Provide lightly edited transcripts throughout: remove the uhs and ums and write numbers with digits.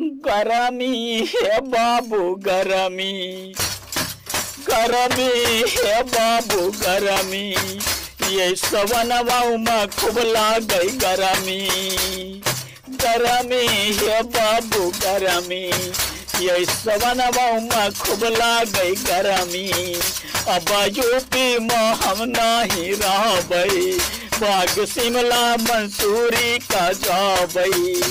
गरमी है बाबू गरमी, गरमी है बाबू गरमी, ये सवनवा में खूब लागई गरमी। गरमी है बाबू गरमी, ये सवनवा में खूब लागई गरमी। अब यूपी में हम नहीं रहबई, बाग शिमला मंसूरी का जाबई।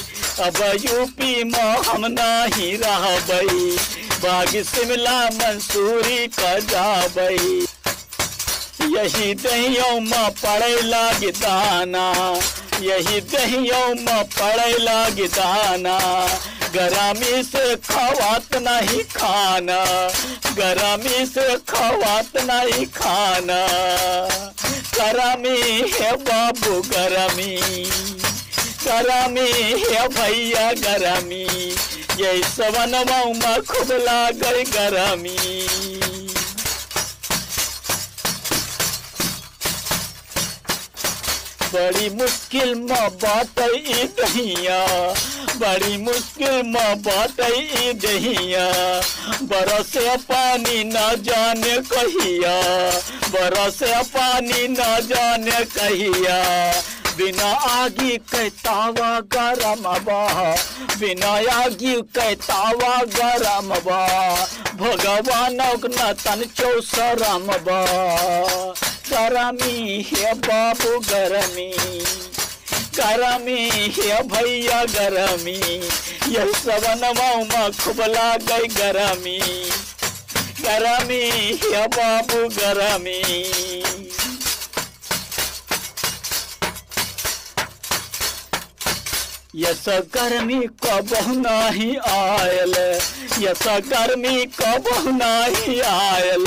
अब यूपी में हम नहीं रहबई, बाग शिमला मंसूरी का जाबई। यही दहियों में पड़े लागी दाना, यही दहियों में पड़े लागी दाना। गरमी से खवात नहीं खाना, गरमी से खवात नहीं खाना। गरमी है बाबू गरमी, गरमी है भैया गरमी, ये सवनवा में खूब लागई गरमी। बड़ी मुश्किल में बात ई दहिया, बड़ी मुश्किल में बात ई दहिया। बरस पानी न जाने कहिया, बरस पानी न जाने कहिया। बिना आगी के तावा गरम बा, बिना आगी के तावा गरम बा। भगवान न तन चो शरम बा। गरमी है बाबू गरमी, गरमी है भैया गरमी, यह सवनवा में खूब लागई गरमी। गरमी है बाबू गरमी। यस गर्मी कबहु नहीं आयल, यस गर्मी कबहु नहीं आयल।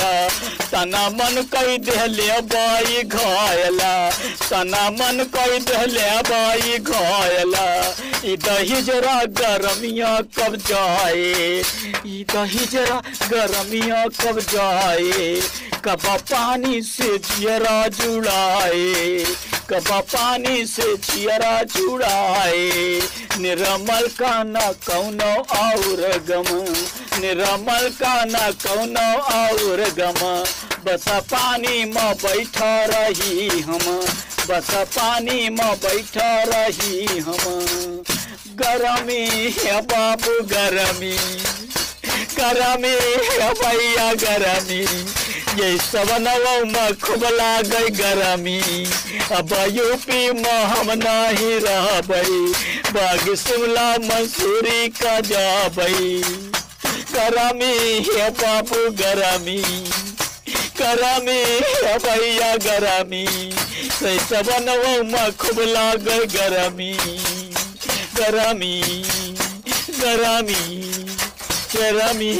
तना मन कई देले बाई घायल, तना मन कई देले बाई घायल। ई दही जरा गरमिया कब जाए, ई दही जरा गरमिया कब जाए। कब पानी से जियरा जुड़ाए, कब पानी से जियरा जुड़ाए। निर्मल का न कौनो और गम, निर्मल का न कौनो और गम। बस पानी में बैठा रही हम, बस पानी में बैठा रही हम। गरमी है बाबू गरमी, गरमी है भैया गरमी, ये सवनवा में खूब लागई गरमी। अब यूपी में हम नहीं रहबई, बाग शिमला मंसूरी का जाबई। गरमी है बाबू गरमी, गरमी है भैया गरमी, ये सवनवा में खूब लागई गरमी। गरमी गरमी गरमी।